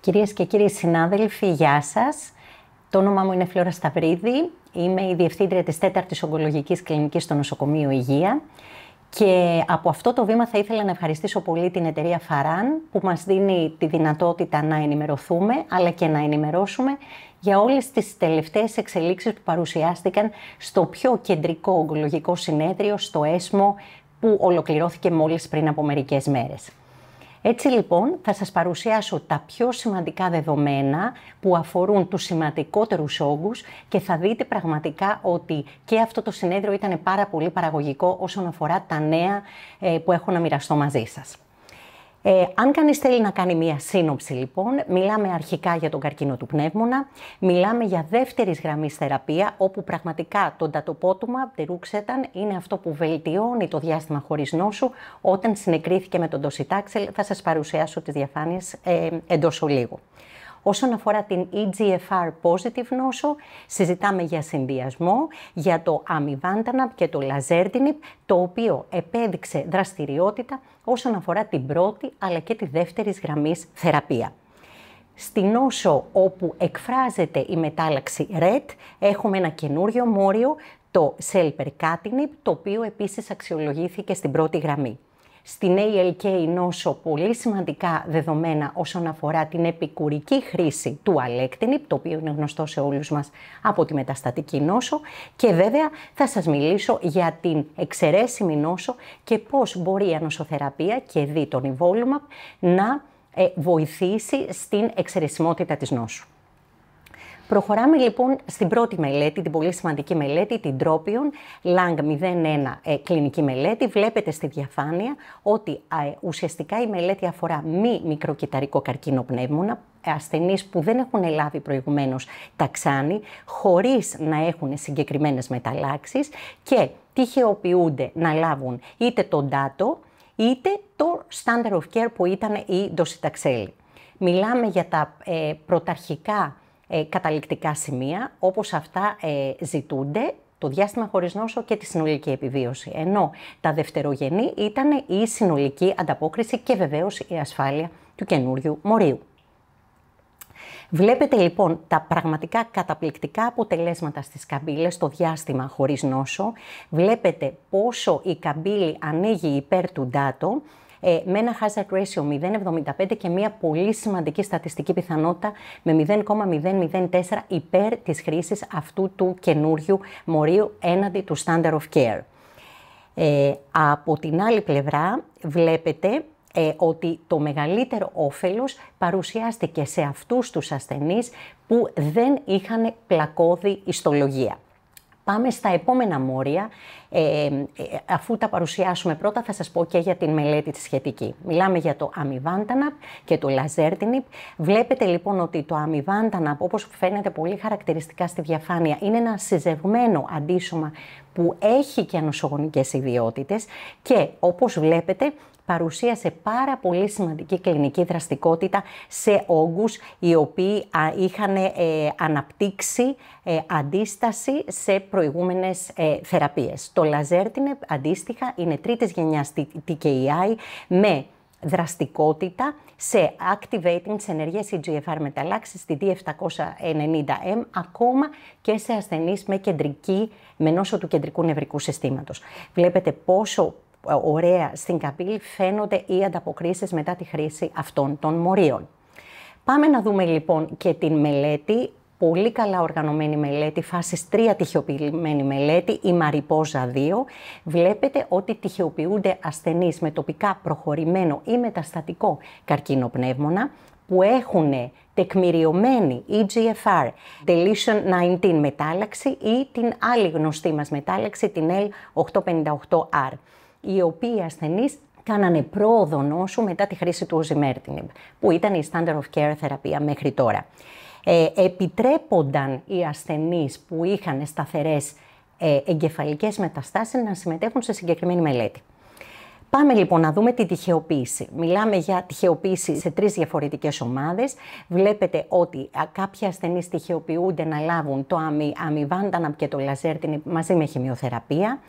Κυρίες και κύριοι συνάδελφοι, γεια σας. Το όνομά μου είναι Φλόρα Σταυρίδη. Είμαι η Διευθύντρια της 4ης Ογκολογικής Κλινικής στο Νοσοκομείο Υγεία. Και από αυτό το βήμα θα ήθελα να ευχαριστήσω πολύ την εταιρεία Φαράν που μας δίνει τη δυνατότητα να ενημερωθούμε, αλλά και να ενημερώσουμε για όλες τις τελευταίες εξελίξεις που παρουσιάστηκαν στο πιο κεντρικό ογκολογικό συνέδριο, στο ΕΣΜΟ, που ολοκληρώθηκε μόλις πριν από μερικές μέρες. Έτσι λοιπόν θα σας παρουσιάσω τα πιο σημαντικά δεδομένα που αφορούν τους σημαντικότερους όγκους και θα δείτε πραγματικά ότι και αυτό το συνέδριο ήταν πάρα πολύ παραγωγικό όσον αφορά τα νέα που έχω να μοιραστώ μαζί σας. Αν κανείς θέλει να κάνει μία σύνοψη λοιπόν, μιλάμε αρχικά για τον καρκίνο του πνεύμονα, μιλάμε για δεύτερης γραμμής θεραπεία, όπου πραγματικά το datopotamab deruxtecan είναι αυτό που βελτιώνει το διάστημα χωρίς νόσου όταν συνεκρίθηκε με τον docetaxel. Θα σας παρουσιάσω τις διαφάνειες εντός ολίγου. Όσον αφορά την EGFR positive νόσο, συζητάμε για συνδυασμό, για το amivantamab και το lazertinib, το οποίο επέδειξε δραστηριότητα όσον αφορά την πρώτη αλλά και τη δεύτερη γραμμής θεραπεία. Στη νόσο όπου εκφράζεται η μετάλλαξη RET, έχουμε ένα καινούριο μόριο, το selpercatinib, το οποίο επίσης αξιολογήθηκε στην πρώτη γραμμή. Στην ALK νόσο πολύ σημαντικά δεδομένα όσον αφορά την επικουρική χρήση του alectinib, το οποίο είναι γνωστό σε όλους μας από τη μεταστατική νόσο, και βέβαια θα σας μιλήσω για την εξαιρέσιμη νόσο και πώς μπορεί η ανοσοθεραπεία και δι το nivolumab να βοηθήσει στην εξαιρεσιμότητα της νόσου. Προχωράμε λοιπόν στην πρώτη μελέτη, την πολύ σημαντική μελέτη, την TROPION-Lung01 κλινική μελέτη. Βλέπετε στη διαφάνεια ότι ουσιαστικά η μελέτη αφορά μη μικροκυταρικό καρκίνο πνεύμονα, ασθενείς που δεν έχουν λάβει προηγουμένως ταξάνι, χωρίς να έχουν συγκεκριμένες μεταλλάξεις και τυχεοποιούνται να λάβουν είτε τον ντάτο είτε το standard of care που ήταν η docetaxel. Μιλάμε για τα πρωταρχικά καταληκτικά σημεία, όπως αυτά ζητούνται, το διάστημα χωρίς νόσο και τη συνολική επιβίωση. Ενώ τα δευτερογενή ήταν η συνολική ανταπόκριση και βεβαίως η ασφάλεια του καινούριου μορίου. Βλέπετε λοιπόν τα πραγματικά καταπληκτικά αποτελέσματα στις καμπύλες στο διάστημα χωρίς νόσο. Βλέπετε πόσο η καμπύλη ανοίγει υπέρ του ντάτο, με ένα hazard ratio 0,75 και μια πολύ σημαντική στατιστική πιθανότητα με 0,004 υπέρ της χρήσης αυτού του καινούριου μορίου έναντι του standard of care. Από την άλλη πλευρά βλέπετε ότι το μεγαλύτερο όφελος παρουσιάστηκε σε αυτούς τους ασθενείς που δεν είχαν πλακώδη ιστολογία. Πάμε στα επόμενα μόρια. Αφού τα παρουσιάσουμε πρώτα θα σας πω και για την μελέτη τη σχετική. Μιλάμε για το amivantamab και το lazertinib. Βλέπετε λοιπόν ότι το amivantamab, όπως φαίνεται πολύ χαρακτηριστικά στη διαφάνεια, είναι ένα συζευγμένο αντίσωμα που έχει και ανοσογονικές ιδιότητες και όπως βλέπετε παρουσίασε πάρα πολύ σημαντική κλινική δραστικότητα σε όγκους οι οποίοι είχαν αναπτύξει αντίσταση σε προηγούμενες θεραπείες. Το lazertinib αντίστοιχα είναι τρίτης γενιάς TKI με δραστικότητα σε activating σε ενεργές EGFR μεταλλάξεις στη D790M, ακόμα και σε ασθενείς με νόσο του κεντρικού νευρικού συστήματος. Βλέπετε πόσο ωραία στην καμπύλη φαίνονται οι ανταποκρίσεις μετά τη χρήση αυτών των μορίων. Πάμε να δούμε λοιπόν και την μελέτη, πολύ καλά οργανωμένη μελέτη, φάσης 3 τυχεοποιημένη μελέτη, η Mariposa 2. Βλέπετε ότι τυχεοποιούνται ασθενείς με τοπικά προχωρημένο ή μεταστατικό καρκίνο πνεύμονα που έχουν τεκμηριωμένη EGFR deletion 19 μετάλλαξη ή την άλλη γνωστή μας μετάλλαξη, την L858R. Οι οποίοι ασθενείς κάνανε πρόοδο νόσου μετά τη χρήση του osimertinib, που ήταν η standard of care θεραπεία μέχρι τώρα. Επιτρέπονταν οι ασθενείς που είχαν σταθερές εγκεφαλικές μεταστάσεις να συμμετέχουν σε συγκεκριμένη μελέτη. Πάμε λοιπόν να δούμε τη τυχεοποίηση. Μιλάμε για τυχεοποίηση σε 3 διαφορετικές ομάδες. Βλέπετε ότι κάποιοι ασθενείς τυχεοποιούνται να λάβουν το amivantamab και το lazertinib μαζί με χημειοθεραπεία.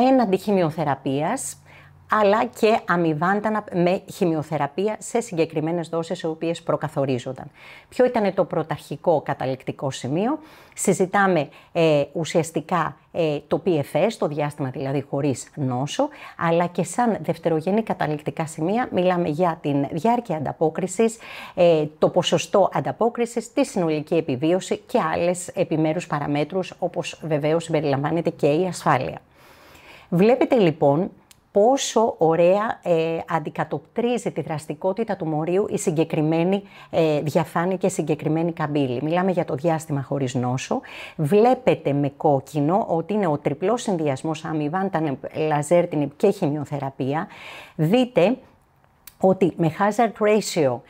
Έναντι χημειοθεραπείας αλλά και αμιβάντανα με χημειοθεραπεία σε συγκεκριμένες δόσεις οι οποίες προκαθορίζονταν. Ποιο ήταν το πρωταρχικό καταληκτικό σημείο? Συζητάμε ουσιαστικά το PFS, το διάστημα δηλαδή χωρίς νόσο, αλλά και σαν δευτερογενή καταληκτικά σημεία μιλάμε για την διάρκεια ανταπόκρισης, το ποσοστό ανταπόκρισης, τη συνολική επιβίωση και άλλες επιμέρους παραμέτρους, όπως βεβαίως συμπεριλαμβάνεται και η ασφάλεια. Βλέπετε λοιπόν πόσο ωραία αντικατοπτρίζει τη δραστικότητα του μορίου η συγκεκριμένη διαφάνεια και συγκεκριμένη καμπύλη. Μιλάμε για το διάστημα χωρίς νόσο. Βλέπετε με κόκκινο ότι είναι ο τριπλός συνδυασμός αμιβάντανεπ, λαζέρτινιπ και χημειοθεραπεία. Δείτε ότι με hazard ratio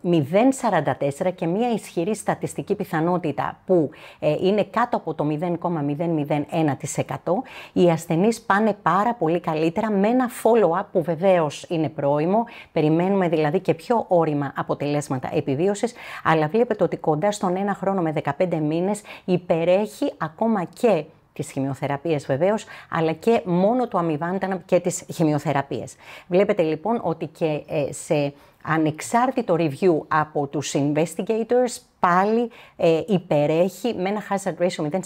0,44 και μια ισχυρή στατιστική πιθανότητα που είναι κάτω από το 0,001%, οι ασθενείς πάνε πάρα πολύ καλύτερα με ένα follow-up που βεβαίως είναι πρόημο, περιμένουμε δηλαδή και πιο ώριμα αποτελέσματα επιβίωσης, αλλά βλέπετε ότι κοντά στον 1 χρόνο με 15 μήνες υπερέχει ακόμα και τις χημειοθεραπείες βεβαίως, αλλά και μόνο το αμιβάνταναπ και τις χημειοθεραπείες. Βλέπετε λοιπόν ότι και σε ανεξάρτητο review από τους investigators πάλι υπερέχει με ένα hazard ratio 0,41,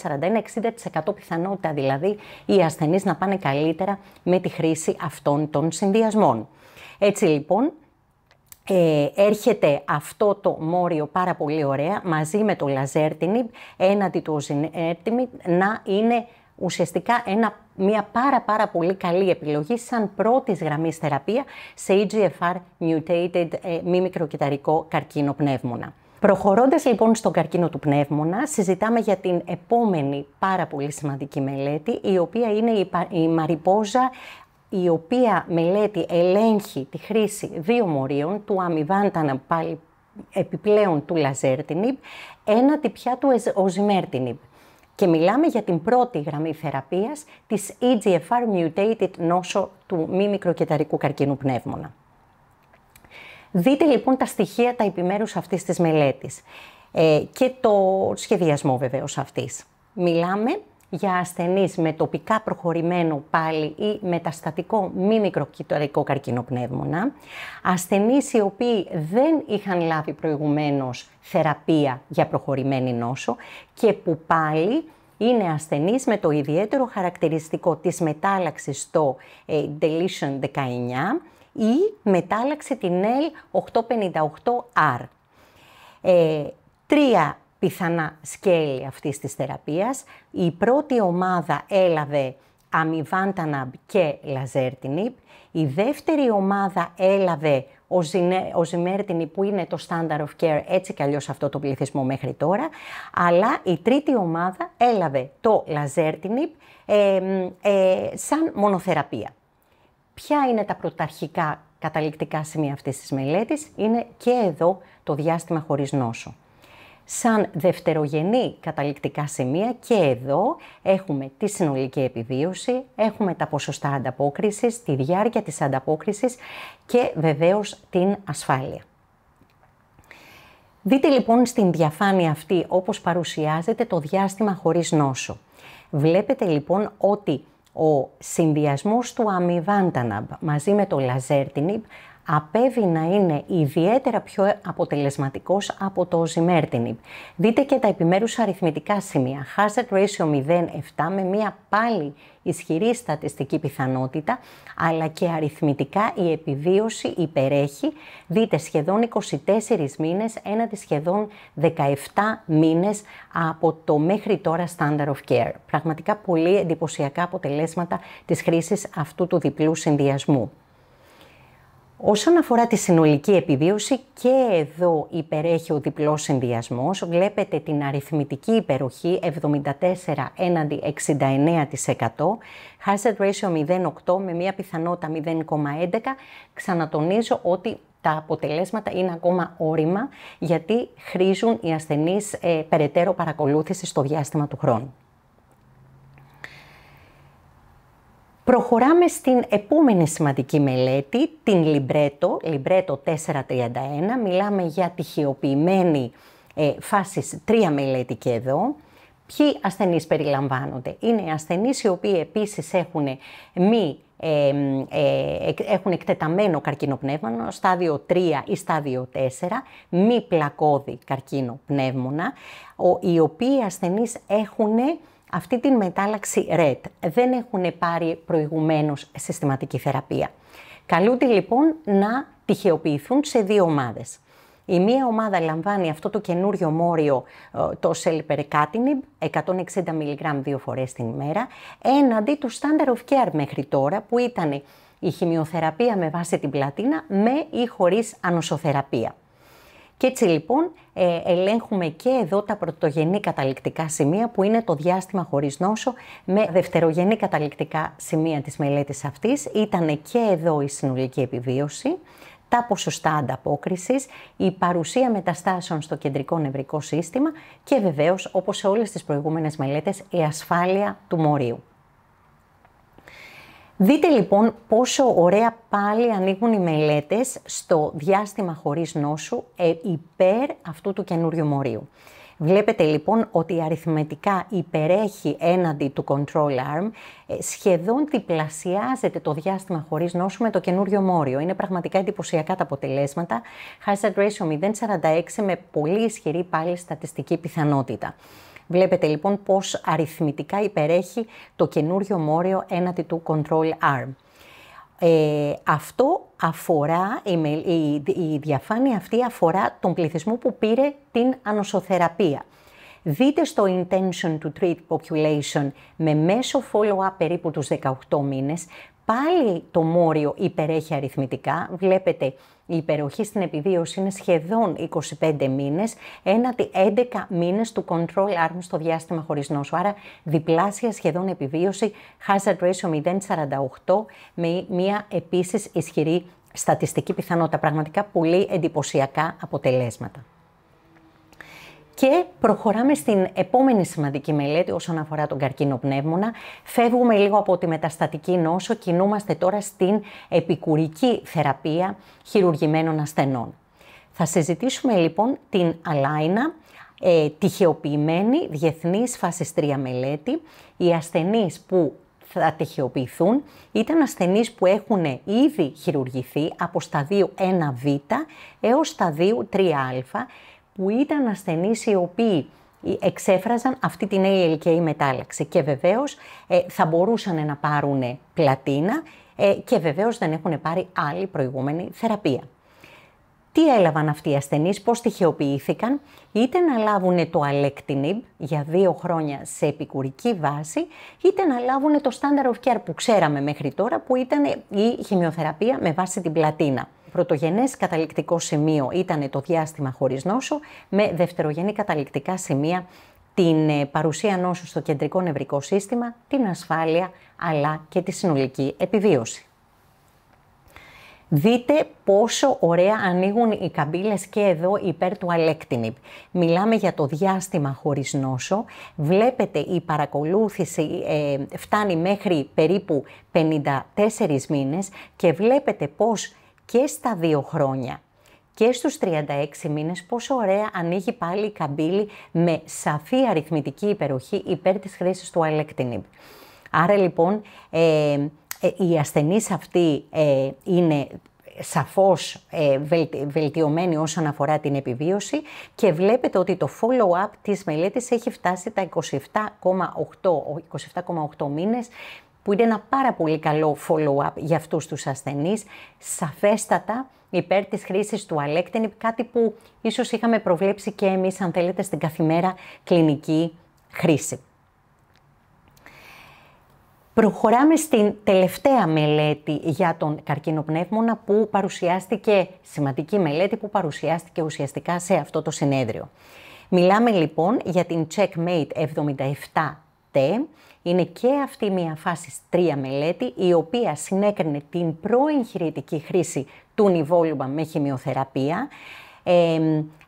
60% πιθανότητα δηλαδή οι ασθενείς να πάνε καλύτερα με τη χρήση αυτών των συνδυασμών. Έτσι λοιπόν, έρχεται αυτό το μόριο πάρα πολύ ωραία μαζί με το λαζέρτινιπ έναντι του οζιμέρτινιπ να είναι ουσιαστικά μια πάρα πολύ καλή επιλογή σαν πρώτης γραμμής θεραπεία σε EGFR mutated μη μικροκυταρικό καρκίνο πνεύμονα. Προχωρώντας λοιπόν στον καρκίνο του πνεύμονα, συζητάμε για την επόμενη πάρα πολύ σημαντική μελέτη, η οποία είναι η Mariposa, η οποία μελέτη ελέγχει τη χρήση δύο μορίων, του αμιβάνταναπ πάλι επιπλέον του λαζέρτινιπ, έναντι πια του οζιμέρτινιπ. Και μιλάμε για την πρώτη γραμμή θεραπείας της EGFR mutated νόσο του μη μικροκυταρικού καρκίνου πνεύμονα. Δείτε λοιπόν τα στοιχεία τα επιμέρους αυτής της μελέτης και το σχεδιασμό βεβαίως αυτής. Μιλάμε για ασθενείς με τοπικά προχωρημένο πάλι ή μεταστατικό μη μικροκυταρικό καρκίνο πνεύμονα, ασθενείς οι οποίοι δεν είχαν λάβει προηγουμένως θεραπεία για προχωρημένη νόσο και που πάλι είναι ασθενείς με το ιδιαίτερο χαρακτηριστικό της μετάλλαξης στο deletion 19 ή μετάλλαξη την L858R. Τρία πιθανά σκέλη αυτής της θεραπείας. Η πρώτη ομάδα έλαβε αμιβάνταναπ και λαζέρτινιπ. Η δεύτερη ομάδα έλαβε οζιμέρτινιπ που είναι το standard of care έτσι κι αλλιώς αυτό το πληθυσμό μέχρι τώρα. Αλλά η τρίτη ομάδα έλαβε το λαζέρτινιπ σαν μονοθεραπεία. Ποια είναι τα πρωταρχικά καταληκτικά σημεία αυτής της μελέτης? Είναι και εδώ το διάστημα χωρίς νόσο. Σαν δευτερογενή καταληκτικά σημεία και εδώ έχουμε τη συνολική επιβίωση, έχουμε τα ποσοστά ανταπόκρισης, τη διάρκεια της ανταπόκρισης και βεβαίως την ασφάλεια. Δείτε λοιπόν στην διαφάνεια αυτή όπως παρουσιάζεται το διάστημα χωρίς νόσο. Βλέπετε λοιπόν ότι ο συνδυασμός του αμιβάνταναπ μαζί με το λαζέρτινιπ απέβει να είναι ιδιαίτερα πιο αποτελεσματικός από το οζιμέρτινιπ. Δείτε και τα επιμέρους αριθμητικά σημεία. Hazard ratio 0,7 με μια πάλι ισχυρή στατιστική πιθανότητα, αλλά και αριθμητικά η επιβίωση υπερέχει. Δείτε σχεδόν 24 μήνες έναντι σχεδόν 17 μήνες από το μέχρι τώρα standard of care. Πραγματικά πολύ εντυπωσιακά αποτελέσματα της χρήσης αυτού του διπλού συνδυασμού. Όσον αφορά τη συνολική επιβίωση, και εδώ υπερέχει ο διπλός συνδυασμός. Βλέπετε την αριθμητική υπεροχή 74 έναντι 69%, hazard ratio 0,8 με μια πιθανότητα 0,11. Ξανατονίζω ότι τα αποτελέσματα είναι ακόμα ώριμα γιατί χρήζουν οι ασθενείς περαιτέρω παρακολούθηση στο διάστημα του χρόνου. Προχωράμε στην επόμενη σημαντική μελέτη, την Libretto 431. Μιλάμε για τυχιοποιημένη φάσης 3 μελέτη και εδώ. Ποιοι ασθενείς περιλαμβάνονται? Είναι οι ασθενείς οι οποίοι επίσης έχουν έχουν εκτεταμένο καρκινοπνεύμονα, στάδιο 3 ή στάδιο 4, μη πλακώδη καρκίνο πνεύμονα, οι οποίοι ασθενείς έχουν αυτή την μετάλλαξη RET, δεν έχουν πάρει προηγουμένως συστηματική θεραπεία. Καλούνται λοιπόν να τυχεοποιηθούν σε δύο ομάδες. Η μία ομάδα λαμβάνει αυτό το καινούριο μόριο, το selpercatinib, 160 mg 2 φορές την ημέρα, έναντι του standard of care μέχρι τώρα, που ήταν η χημειοθεραπεία με βάση την πλατίνα με ή χωρίς ανοσοθεραπεία. Και έτσι λοιπόν ελέγχουμε και εδώ τα πρωτογενή καταληκτικά σημεία, που είναι το διάστημα χωρίς νόσο, με δευτερογενή καταληκτικά σημεία της μελέτης αυτής. Ήταν και εδώ η συνολική επιβίωση, τα ποσοστά ανταπόκρισης, η παρουσία μεταστάσεων στο κεντρικό νευρικό σύστημα και βεβαίως, όπως σε όλες τις προηγούμενες μελέτες, η ασφάλεια του μορίου. Δείτε λοιπόν πόσο ωραία πάλι ανοίγουν οι μελέτες στο διάστημα χωρίς νόσου υπέρ αυτού του καινούριου μορίου. Βλέπετε λοιπόν ότι αριθμητικά υπερέχει έναντι του control arm, σχεδόν διπλασιάζεται το διάστημα χωρίς νόσου με το καινούριο μόριο. Είναι πραγματικά εντυπωσιακά τα αποτελέσματα. Hazard ratio 0,46 με πολύ ισχυρή πάλι στατιστική πιθανότητα. Βλέπετε λοιπόν πώς αριθμητικά υπερέχει το καινούριο μόριο έναντι του control arm. Αυτό αφορά, η διαφάνεια αυτή αφορά τον πληθυσμό που πήρε την ανοσοθεραπεία. Δείτε στο intention to treat population με μέσο follow-up περίπου τους 18 μήνες, πάλι το μόριο υπερέχει αριθμητικά. Βλέπετε η υπεροχή στην επιβίωση είναι σχεδόν 25 μήνες, έναντι 11 μήνες του control arm στο διάστημα χωρίς νόσο. Άρα διπλάσια σχεδόν επιβίωση, hazard ratio 0,48 με μια επίσης ισχυρή στατιστική πιθανότητα. Πραγματικά πολύ εντυπωσιακά αποτελέσματα. Και προχωράμε στην επόμενη σημαντική μελέτη όσον αφορά τον καρκίνο πνεύμονα. Φεύγουμε λίγο από τη μεταστατική νόσο, κινούμαστε τώρα στην επικουρική θεραπεία χειρουργημένων ασθενών. Θα συζητήσουμε λοιπόν την Αλλάινα, τυχεοποιημένη διεθνής φάσης 3 μελέτη. Οι ασθενείς που θα τυχεοποιηθούν ήταν ασθενείς που έχουν ήδη χειρουργηθεί από σταδίου 1β έως σταδίου 3α, που ήταν ασθενείς οι οποίοι εξέφραζαν αυτή την ALK μετάλλαξη και βεβαίως θα μπορούσαν να πάρουν πλατίνα και βεβαίως δεν έχουν πάρει άλλη προηγούμενη θεραπεία. Τι έλαβαν αυτοί οι ασθενείς, πώς τυχεοποιήθηκαν? Είτε να λάβουν το Alectinib για 2 χρόνια σε επικουρική βάση, είτε να λάβουν το standard of care που ξέραμε μέχρι τώρα, που ήταν η χημειοθεραπεία με βάση την πλατίνα. Πρωτογενές καταληκτικό σημείο ήταν το διάστημα χωρίς νόσο, με δευτερογενή καταληκτικά σημεία την παρουσία νόσου στο κεντρικό νευρικό σύστημα, την ασφάλεια αλλά και τη συνολική επιβίωση. Δείτε πόσο ωραία ανοίγουν οι καμπύλες και εδώ υπέρ του Alectinib. Μιλάμε για το διάστημα χωρίς νόσο. Βλέπετε η παρακολούθηση φτάνει μέχρι περίπου 54 μήνες και βλέπετε πως και στα 2 χρόνια και στους 36 μήνες πόσο ωραία ανοίγει πάλι η καμπύλη με σαφή αριθμητική υπεροχή υπέρ της χρήσης του Alectinib. Άρα λοιπόν οι ασθενείς αυτοί είναι σαφώς βελτιωμένοι όσον αφορά την επιβίωση και βλέπετε ότι το follow-up της μελέτης έχει φτάσει τα 27,8 μήνες, που είναι ένα πάρα πολύ καλό follow-up για αυτούς τους ασθενείς, σαφέστατα υπέρ της χρήσης του Alectinib, κάτι που ίσως είχαμε προβλέψει και εμείς, αν θέλετε, στην καθημερινή κλινική χρήση. Προχωράμε στην τελευταία μελέτη για τον καρκινοπνεύμονα που παρουσιάστηκε, σημαντική μελέτη που παρουσιάστηκε ουσιαστικά σε αυτό το συνέδριο. Μιλάμε λοιπόν για την Checkmate 77T, είναι και αυτή μια φάση 3 μελέτη, η οποία συνέκρινε την προεγχειρητική χρήση του nivolumab με χημειοθεραπεία,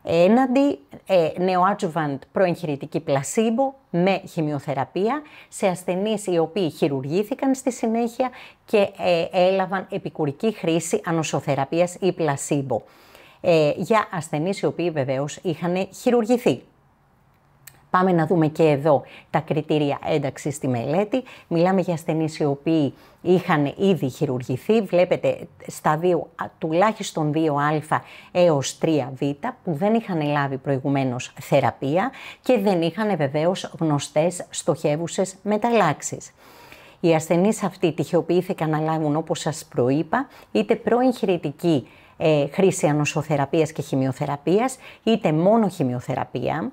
έναντι neoadjuvant προεγχειρητική πλασίμπο με χημειοθεραπεία σε ασθενείς οι οποίοι χειρουργήθηκαν στη συνέχεια και έλαβαν επικουρική χρήση ανοσοθεραπείας ή πλασίμπο, για ασθενείς οι οποίοι βεβαίως είχαν χειρουργηθεί. Πάμε να δούμε και εδώ τα κριτήρια ένταξης στη μελέτη. Μιλάμε για ασθενείς οι οποίοι είχαν ήδη χειρουργηθεί. Βλέπετε σταδίου τουλάχιστον 2α έως 3β που δεν είχαν λάβει προηγουμένως θεραπεία και δεν είχαν βεβαίως γνωστές στοχεύουσες μεταλλάξεις. Οι ασθενείς αυτοί τυχεοποιήθηκαν να λάβουν, όπως σας προείπα, είτε προεγχειρητική χρήση ανοσοθεραπείας και χημειοθεραπείας, είτε μόνο χημειοθεραπεία.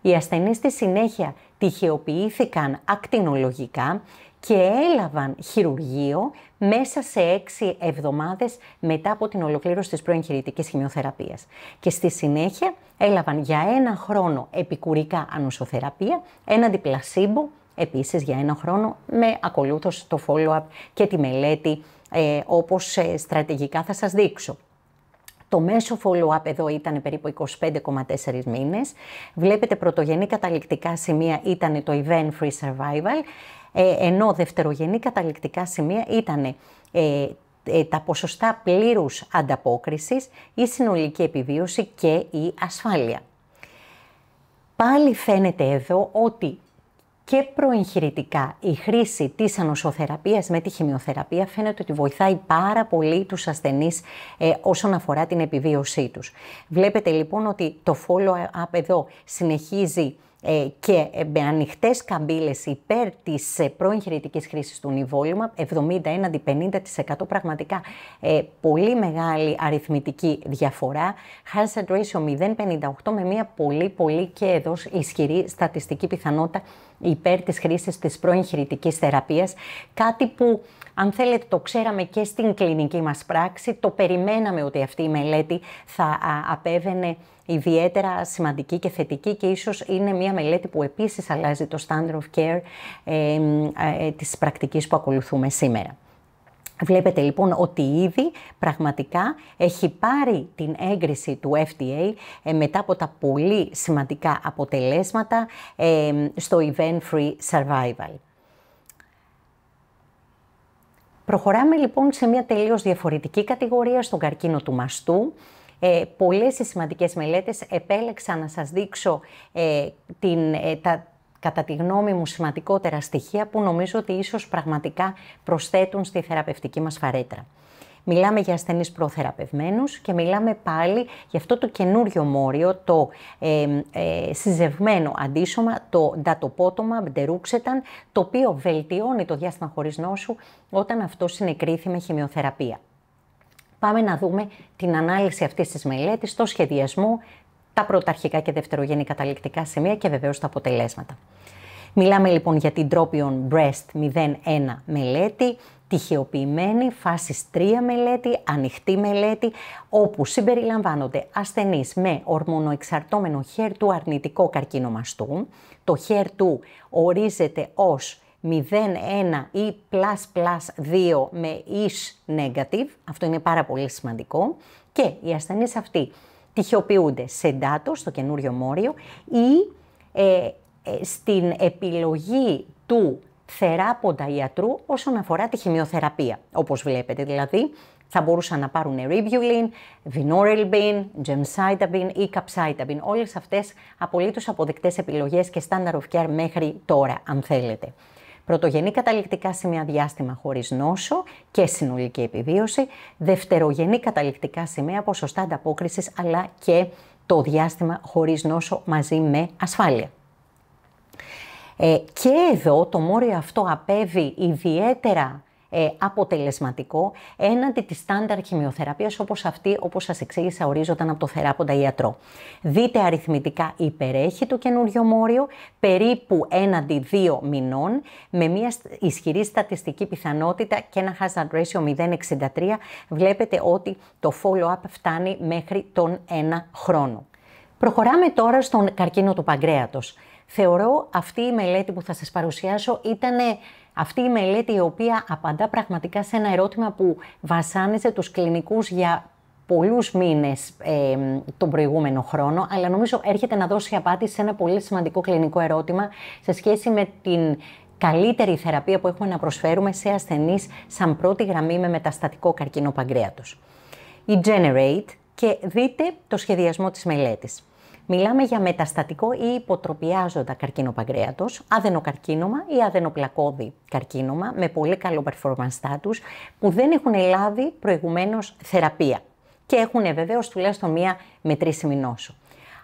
Οι ασθενείς στη συνέχεια τυχεοποιήθηκαν ακτινολογικά και έλαβαν χειρουργείο μέσα σε 6 εβδομάδες μετά από την ολοκλήρωση της προεγχειρητικής χημειοθεραπείας. Και στη συνέχεια έλαβαν για 1 χρόνο επικουρικά ανοσοθεραπεία, έναντι πλασίμπο, επίσης για 1 χρόνο, με ακολούθως το follow-up και τη μελέτη όπως στρατηγικά θα σας δείξω. Το μέσο follow-up εδώ ήταν περίπου 25,4 μήνες. Βλέπετε πρωτογενή καταληκτικά σημεία ήταν το event-free survival, ενώ δευτερογενή καταληκτικά σημεία ήταν τα ποσοστά πλήρους ανταπόκρισης, η συνολική επιβίωση και η ασφάλεια. Πάλι φαίνεται εδώ ότι και προεγχειρητικά η χρήση της ανοσοθεραπείας με τη χημειοθεραπεία φαίνεται ότι βοηθάει πάρα πολύ τους ασθενείς όσον αφορά την επιβίωσή τους. Βλέπετε λοιπόν ότι το follow-up εδώ συνεχίζει και με ανοιχτές καμπύλες υπέρ της προεγχειρητικής χρήσης του nivolumab, 70 έναντι 50%, πραγματικά πολύ μεγάλη αριθμητική διαφορά, hazard ratio 0,58 με μια πολύ και εδώ ισχυρή στατιστική πιθανότητα υπέρ της χρήσης της προεγχειρητικής θεραπείας, κάτι που αν θέλετε το ξέραμε και στην κλινική μας πράξη, το περιμέναμε ότι αυτή η μελέτη θα απέβαινε ιδιαίτερα σημαντική και θετική και ίσως είναι μια μελέτη που επίσης αλλάζει το standard of care της πρακτικής που ακολουθούμε σήμερα. Βλέπετε λοιπόν ότι ήδη πραγματικά έχει πάρει την έγκριση του FDA μετά από τα πολύ σημαντικά αποτελέσματα στο event-free survival. Προχωράμε λοιπόν σε μια τελείως διαφορετική κατηγορία, στον καρκίνο του μαστού. Πολλές οι σημαντικές μελέτες επέλεξα να σας δείξω τα κατά τη γνώμη μου σημαντικότερα στοιχεία που νομίζω ότι ίσως πραγματικά προσθέτουν στη θεραπευτική μας φαρέτρα. Μιλάμε για ασθενείς προθεραπευμένους και μιλάμε πάλι για αυτό το καινούριο μόριο, το συζευμένο αντίσωμα, το datopotamab deruxtecan, το οποίο βελτιώνει το διάστημα χωρίς νόσου όταν αυτό συνεκρίθη με χημειοθεραπεία. Πάμε να δούμε την ανάλυση αυτής της μελέτης, το σχεδιασμό, τα πρωταρχικά και δευτερογενή καταληκτικά σημεία και βεβαίως τα αποτελέσματα. Μιλάμε λοιπόν για την Tropion-Breast 01 μελέτη, τυχεοποιημένη, φάσης 3 μελέτη, ανοιχτή μελέτη, όπου συμπεριλαμβάνονται ασθενείς με ορμονοεξαρτώμενο HER2 αρνητικό καρκίνο μαστού. Το HER2 ορίζεται ως 0,1 ή ++2 με ish negative, αυτό είναι πάρα πολύ σημαντικό, και οι ασθενείς αυτοί τυχεοποιούνται σε DATO, στο καινούριο μόριο, ή στην επιλογή του θεράποντα ιατρού όσον αφορά τη χημειοθεραπεία. Όπως βλέπετε, δηλαδή, θα μπορούσαν να πάρουν Eribulin, Vinorelbine, Gemcitabine ή Capecitabine. Όλες αυτές απολύτως αποδεκτές επιλογές και standard of care μέχρι τώρα, αν θέλετε. Πρωτογενή καταληκτικά σημεία, διάστημα χωρίς νόσο και συνολική επιβίωση. Δευτερογενή καταληκτικά σημεία, ποσοστά ανταπόκρισης, αλλά και το διάστημα χωρίς νόσο μαζί με ασφάλεια. Και εδώ το μόριο αυτό απέβει ιδιαίτερα αποτελεσματικό έναντι της στάνταρ χημειοθεραπείας όπως σας εξήγησα, ορίζονταν από το θεράποντα ιατρό. Δείτε αριθμητικά υπερέχει το καινούριο μόριο, περίπου έναντι 2 μηνών, με μια ισχυρή στατιστική πιθανότητα και ένα hazard ratio 0,63. Βλέπετε ότι το follow-up φτάνει μέχρι τον 1 χρόνο. Προχωράμε τώρα στον καρκίνο του παγκρέατος. Θεωρώ αυτή η μελέτη που θα σας παρουσιάσω ήταν αυτή η μελέτη η οποία απαντά πραγματικά σε ένα ερώτημα που βασάνιζε τους κλινικούς για πολλούς μήνες τον προηγούμενο χρόνο, αλλά νομίζω έρχεται να δώσει απάντηση σε ένα πολύ σημαντικό κλινικό ερώτημα σε σχέση με την καλύτερη θεραπεία που έχουμε να προσφέρουμε σε ασθενείς σαν πρώτη γραμμή με μεταστατικό καρκίνο παγκρέατος. Η Generate, και δείτε το σχεδιασμό της μελέτης. Μιλάμε για μεταστατικό ή υποτροπιάζοντα καρκίνο παγκρέατος, αδενοκαρκίνωμα ή αδενοπλακώδη καρκίνωμα με πολύ καλό performance status που δεν έχουν λάβει προηγουμένως θεραπεία και έχουν βεβαίως τουλάχιστον μία μετρήσιμη νόσο.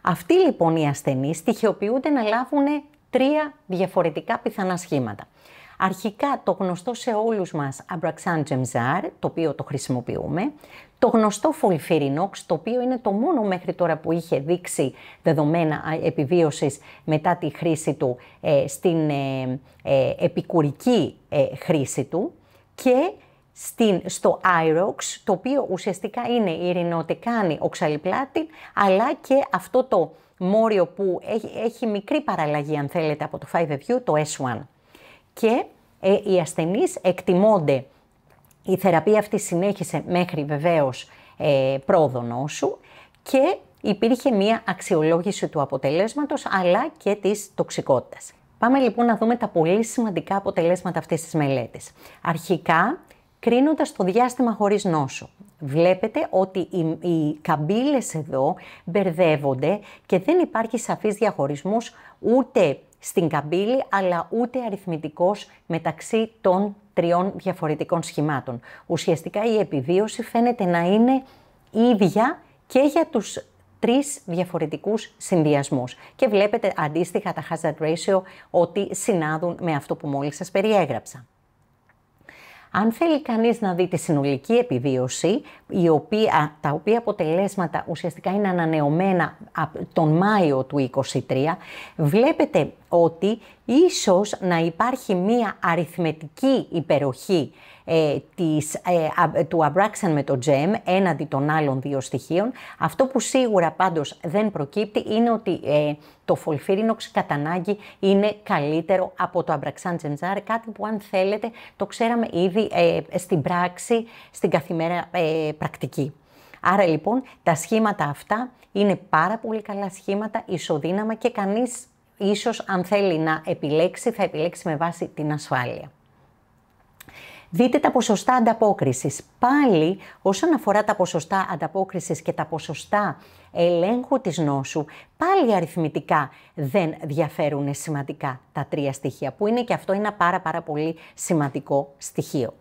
Αυτοί λοιπόν οι ασθενείς στοιχειοποιούνται να λάβουν 3 διαφορετικά πιθανά σχήματα. Αρχικά το γνωστό σε όλους μας Abraxane Gemzar, το οποίο το χρησιμοποιούμε, το γνωστό Folfirinox, το οποίο είναι το μόνο μέχρι τώρα που είχε δείξει δεδομένα επιβίωσης μετά τη χρήση του στην επικουρική χρήση του, και στο Irox, το οποίο ουσιαστικά είναι η ειρηνοτεκάνη οξαλιπλάτιν, αλλά και αυτό το μόριο που έχει μικρή παραλλαγή, αν θέλετε, από το 5FU, το S1. Και οι ασθενείς εκτιμώνται, η θεραπεία αυτή συνέχισε μέχρι βεβαίως πρόοδο νόσου και υπήρχε μία αξιολόγηση του αποτελέσματος αλλά και της τοξικότητας. Πάμε λοιπόν να δούμε τα πολύ σημαντικά αποτελέσματα αυτής της μελέτης. Αρχικά, κρίνοντας το διάστημα χωρίς νόσο. Βλέπετε ότι οι καμπύλες εδώ μπερδεύονται και δεν υπάρχει σαφής διαχωρισμός ούτε στην καμπύλη αλλά ούτε αριθμητικός μεταξύ των 3 διαφορετικών σχημάτων. Ουσιαστικά η επιβίωση φαίνεται να είναι ίδια και για τους 3 διαφορετικούς συνδυασμούς. Και βλέπετε αντίστοιχα τα hazard ratio ότι συνάδουν με αυτό που μόλις σας περιέγραψα. Αν θέλει κανείς να δει τη συνολική επιβίωση, τα οποία αποτελέσματα ουσιαστικά είναι ανανεωμένα τον Μάιο του 2023, βλέπετε ότι ίσως να υπάρχει μία αριθμητική υπεροχή του Abraxane με το GEM έναντι των άλλων 2 στοιχείων. Αυτό που σίγουρα πάντως δεν προκύπτει είναι ότι το Folfirinox κατά ανάγκη είναι καλύτερο από το Abraxane Gemzar, κάτι που αν θέλετε το ξέραμε ήδη στην πράξη, στην καθημερινή πρακτική. Άρα λοιπόν τα σχήματα αυτά είναι πάρα πολύ καλά σχήματα, ισοδύναμα και κανείς ίσως αν θέλει να επιλέξει θα επιλέξει με βάση την ασφάλεια. Δείτε τα ποσοστά ανταπόκρισης. Πάλι όσον αφορά τα ποσοστά ανταπόκρισης και τα ποσοστά ελέγχου της νόσου, πάλι αριθμητικά δεν διαφέρουν σημαντικά τα 3 στοιχεία, που είναι και αυτό ένα πάρα πολύ σημαντικό στοιχείο.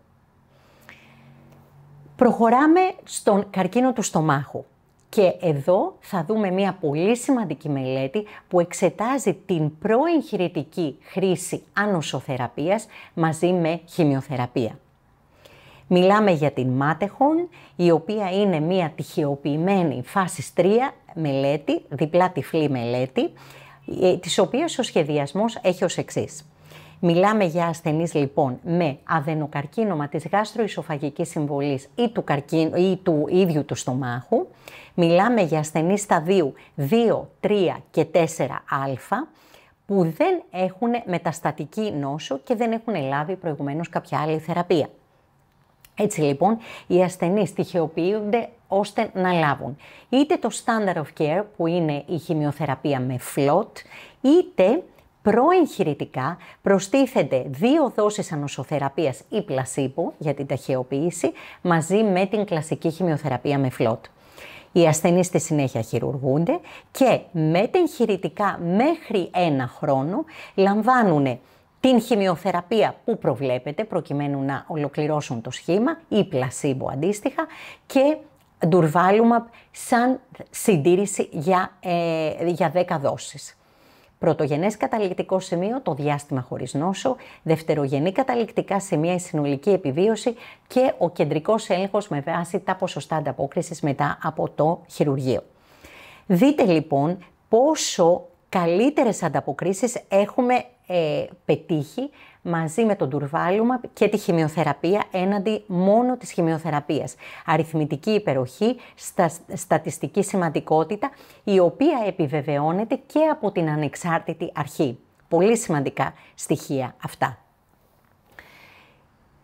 Προχωράμε στον καρκίνο του στομάχου. Και εδώ θα δούμε μια πολύ σημαντική μελέτη που εξετάζει την προεγχειρητική χρήση ανοσοθεραπείας μαζί με χημειοθεραπεία. Μιλάμε για την Μάτεχον, η οποία είναι μια τυχεοποιημένη φάσης 3 μελέτη, διπλά τυφλή μελέτη, της οποίας ο σχεδιασμός έχει ως εξής. Μιλάμε για ασθενείς λοιπόν με αδενοκαρκίνωμα της γαστροϊσοφαγικής συμβολής ή του ίδιου του στομάχου. Μιλάμε για ασθενείς σταδίου 2, 3 και 4α που δεν έχουν μεταστατική νόσο και δεν έχουν λάβει προηγουμένως κάποια άλλη θεραπεία. Έτσι λοιπόν οι ασθενείς τυχεοποιούνται ώστε να λάβουν είτε το standard of care που είναι η χημειοθεραπεία με FLOT, είτε προεγχειρητικά προστίθενται 2 δόσεις ανοσοθεραπείας ή πλασίμπο για την ταχεοποίηση μαζί με την κλασική χημειοθεραπεία με FLOT. Οι ασθενείς στη συνέχεια χειρουργούνται και μετεγχειρητικά μέχρι 1 χρόνο λαμβάνουν την χημειοθεραπεία που προβλέπεται προκειμένου να ολοκληρώσουν το σχήμα ή πλασίμπο αντίστοιχα και Durvalumab σαν συντήρηση για 10 δόσεις. Πρωτογενές καταληκτικό σημείο, το διάστημα χωρίς νόσο, δευτερογενή καταληκτικά σημεία, η συνολική επιβίωση και ο κεντρικός έλεγχος με βάση τα ποσοστά ανταπόκρισης μετά από το χειρουργείο. Δείτε λοιπόν πόσο καλύτερες ανταποκρίσεις έχουμε πετύχει μαζί με τον Durvalumab και τη χημειοθεραπεία έναντι μόνο της χημειοθεραπείας. Αριθμητική υπεροχή, στατιστική σημαντικότητα, η οποία επιβεβαιώνεται και από την ανεξάρτητη αρχή. Πολύ σημαντικά στοιχεία αυτά.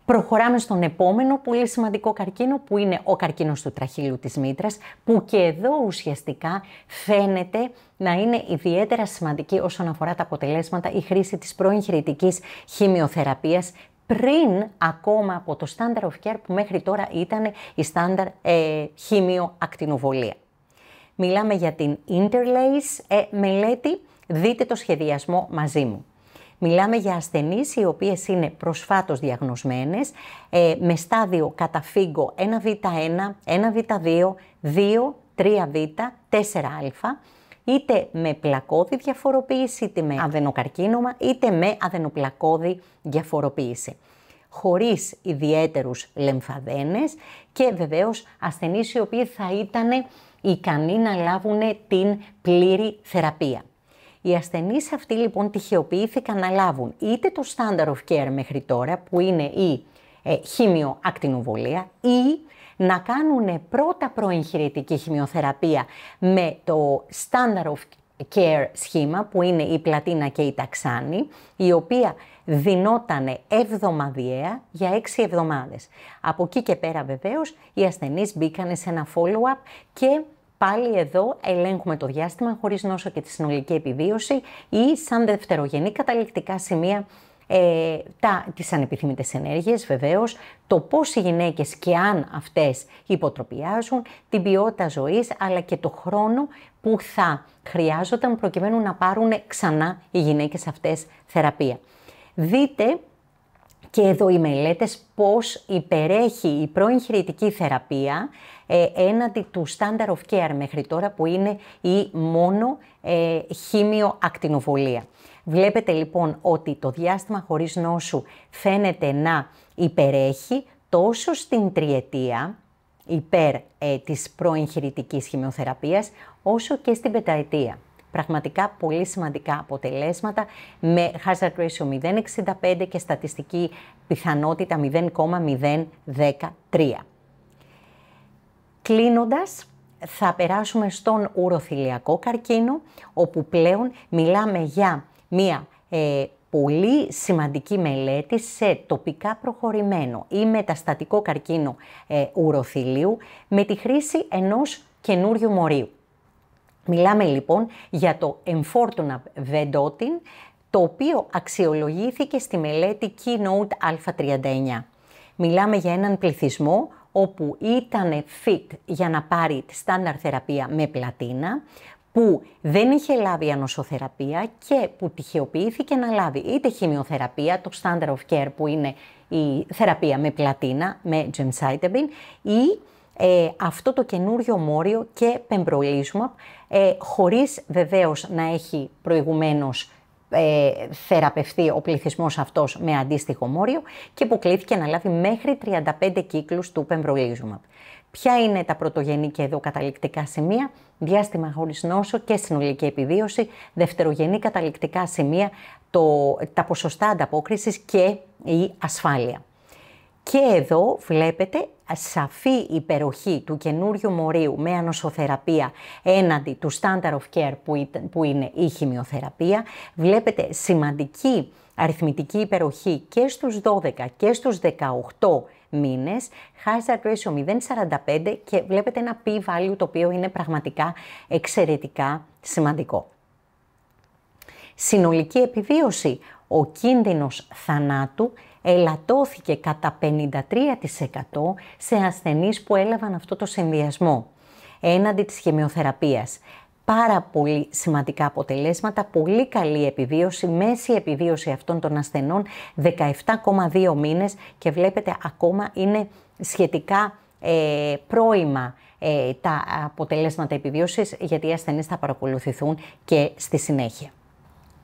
Προχωράμε στον επόμενο πολύ σημαντικό καρκίνο που είναι ο καρκίνος του τραχύλου της μήτρας, που και εδώ ουσιαστικά φαίνεται να είναι ιδιαίτερα σημαντική όσον αφορά τα αποτελέσματα η χρήση της προεγχειρητικής χημειοθεραπείας πριν ακόμα από το standard of care που μέχρι τώρα ήταν η standard χημειοακτινοβολία. Μιλάμε για την Interlace μελέτη, δείτε το σχεδιασμό μαζί μου. Μιλάμε για ασθενείς οι οποίες είναι προσφάτως διαγνωσμένες με στάδιο καταφύγγο 1β1, 1β2, 2, 3β, 4α, είτε με πλακώδη διαφοροποίηση, είτε με αδενοκαρκίνωμα, είτε με αδενοπλακώδη διαφοροποίηση. Χωρίς ιδιαίτερους λεμφαδένες και βεβαίως ασθενείς οι οποίοι θα ήταν ικανοί να λάβουν την πλήρη θεραπεία. Οι ασθενείς αυτοί λοιπόν τυχεοποιήθηκαν να λάβουν είτε το standard of care μέχρι τώρα, που είναι η χημειοακτινοβολία, ή να κάνουν πρώτα προεγχειρητική χημειοθεραπεία με το standard of care σχήμα, που είναι η πλατίνα και η ταξάνη, η οποία δινότανε εβδομαδιαία για 6 εβδομάδες. Από εκεί και πέρα βεβαίως οι ασθενείς μπήκανε σε ένα follow-up και πάλι εδώ ελέγχουμε το διάστημα χωρίς νόσο και τη συνολική επιβίωση ή σαν δευτερογενή καταληκτικά σημεία τις ανεπιθύμητες ενέργειες, βεβαίως, το πώς οι γυναίκες και αν αυτές υποτροπιάζουν, την ποιότητα ζωής, αλλά και το χρόνο που θα χρειάζονταν προκειμένου να πάρουν ξανά οι γυναίκες αυτές θεραπεία. Δείτε και εδώ οι μελέτες πώς υπερέχει η προεγχειρητική θεραπεία έναντι του standard of care μέχρι τώρα, που είναι η μόνο χημειοακτινοβολία. Βλέπετε λοιπόν ότι το διάστημα χωρίς νόσου φαίνεται να υπερέχει τόσο στην τριετία υπέρ της προεγχειρητικής χημειοθεραπείας, όσο και στην πενταετία. Πραγματικά πολύ σημαντικά αποτελέσματα με hazard ratio 0,65 και στατιστική πιθανότητα 0,013. Κλείνοντας, θα περάσουμε στον ουροθυλιακό καρκίνο, όπου πλέον μιλάμε για μία πολύ σημαντική μελέτη σε τοπικά προχωρημένο ή μεταστατικό καρκίνο ουροθυλίου με τη χρήση ενός καινούριου μορίου. Μιλάμε λοιπόν για το Enfortumab vedotin, το οποίο αξιολογήθηκε στη μελέτη Keynote Α39. Μιλάμε για έναν πληθυσμό όπου ήταν fit για να πάρει τη στάνταρ θεραπεία με πλατίνα, που δεν είχε λάβει ανοσοθεραπεία και που τυχεοποιήθηκε να λάβει είτε χημειοθεραπεία, το standard of care που είναι η θεραπεία με πλατίνα, με gemcitabine, ή αυτό το καινούριο μόριο και pembrolizumab, χωρίς βεβαίως να έχει προηγουμένως θεραπευτεί ο πληθυσμός αυτός με αντίστοιχο μόριο και που κλήθηκε να λάβει μέχρι 35 κύκλους του pembrolizumab. Ποια είναι τα πρωτογενή και εδώ καταληκτικά σημεία? Διάστημα χωρίς νόσο και συνολική επιβίωση, δευτερογενή καταληκτικά σημεία, τα ποσοστά ανταπόκρισης και η ασφάλεια. Και εδώ βλέπετε σαφή υπεροχή του καινούριου μορίου με ανοσοθεραπεία έναντι του standard of care που είναι η χημειοθεραπεία. Βλέπετε σημαντική αριθμητική υπεροχή και στους 12 και στους 18 μήνες, hazard ratio 0,45 και βλέπετε ένα p-value το οποίο είναι πραγματικά εξαιρετικά σημαντικό. Συνολική επιβίωση, ο κίνδυνος θανάτου ελαττώθηκε κατά 53% σε ασθενείς που έλαβαν αυτό το συνδυασμό έναντι της χημειοθεραπείας. Πάρα πολύ σημαντικά αποτελέσματα, πολύ καλή επιβίωση, μέση επιβίωση αυτών των ασθενών 17,2 μήνες και βλέπετε ακόμα είναι σχετικά πρώιμα τα αποτελέσματα επιβίωσης, γιατί οι ασθενείς θα παρακολουθηθούν και στη συνέχεια.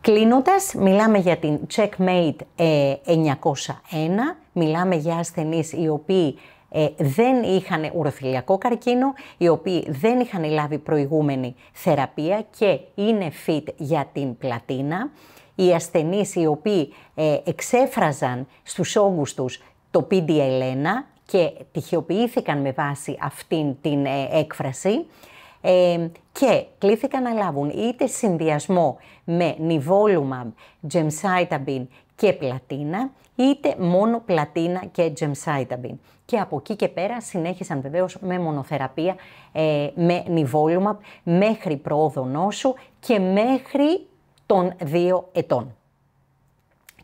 Κλείνοντας, μιλάμε για την Checkmate 901, μιλάμε για ασθενείς οι οποίοι δεν είχαν ουροθυλιακό καρκίνο, οι οποίοι δεν είχαν λάβει προηγούμενη θεραπεία και είναι fit για την πλατίνα, οι ασθενείς οι οποίοι εξέφραζαν στους όγκους τους το PDL1 και τυχεοποιήθηκαν με βάση αυτήν την έκφραση, και κλήθηκαν να λάβουν είτε συνδυασμό με nivolumab, gemcitabine και πλατίνα, είτε μόνο πλατίνα και gemcitabine. Και από εκεί και πέρα συνέχισαν βεβαίως με μονοθεραπεία με nivolumab μέχρι πρόοδο νόσου και μέχρι των 2 ετών.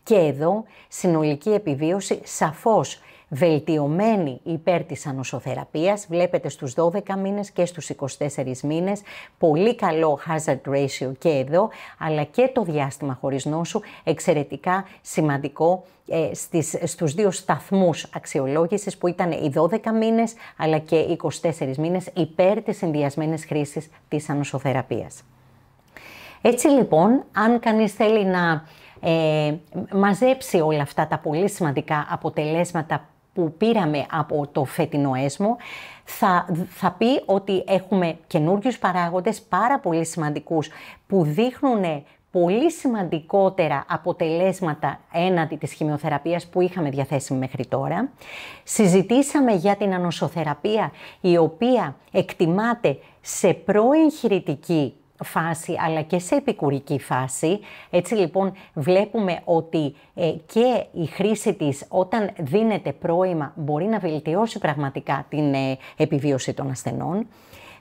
Και εδώ συνολική επιβίωση σαφώς βελτιωμένη υπέρ της ανοσοθεραπείας. Βλέπετε στους 12 μήνες και στους 24 μήνες πολύ καλό hazard ratio και εδώ, αλλά και το διάστημα χωρίς νόσου εξαιρετικά σημαντικό στους δύο σταθμούς αξιολόγησης που ήταν οι 12 μήνες αλλά και οι 24 μήνες υπέρ της συνδυασμένης χρήσης της ανοσοθεραπείας. Έτσι λοιπόν, αν κανείς θέλει να μαζέψει όλα αυτά τα πολύ σημαντικά αποτελέσματα που πήραμε από το φετινό έσμο, θα πει ότι έχουμε καινούριους παράγοντες πάρα πολύ σημαντικούς που δείχνουν πολύ σημαντικότερα αποτελέσματα έναντι της χημειοθεραπείας που είχαμε διαθέσιμη μέχρι τώρα. Συζητήσαμε για την ανοσοθεραπεία, η οποία εκτιμάται σε προεγχειρητική φάση αλλά και σε επικουρική φάση. Έτσι λοιπόν βλέπουμε ότι και η χρήση της όταν δίνεται πρώιμα μπορεί να βελτιώσει πραγματικά την επιβίωση των ασθενών.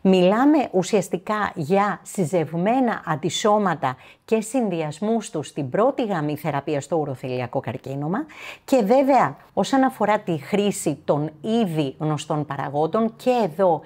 Μιλάμε ουσιαστικά για συζευμένα αντισώματα και συνδυασμούς τους στην πρώτη γραμμή θεραπεία στο ουροθελιακό καρκίνωμα και βέβαια όσον αφορά τη χρήση των ήδη γνωστών παραγόντων και εδώ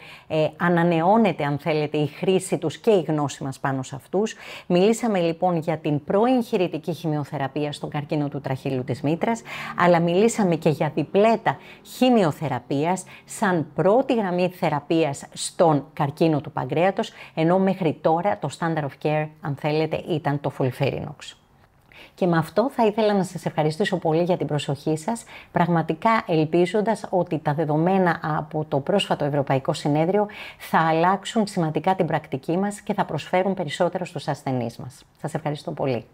ανανεώνεται αν θέλετε η χρήση τους και η γνώση μας πάνω σε αυτούς. Μιλήσαμε λοιπόν για την προεγχειρητική χημειοθεραπεία στον καρκίνο του τραχύλου της μήτρας, αλλά μιλήσαμε και για διπλέτα χημειοθεραπείας σαν πρώτη γραμμή θεραπείας στον καρκίνο του παγκρέατος, ενώ μέχρι τώρα το standard of care αν θέλετε ήταν το FOLFIRINOX. Και με αυτό θα ήθελα να σας ευχαριστήσω πολύ για την προσοχή σας, πραγματικά ελπίζοντας ότι τα δεδομένα από το πρόσφατο Ευρωπαϊκό Συνέδριο θα αλλάξουν σημαντικά την πρακτική μας και θα προσφέρουν περισσότερο στους ασθενείς μας. Σας ευχαριστώ πολύ.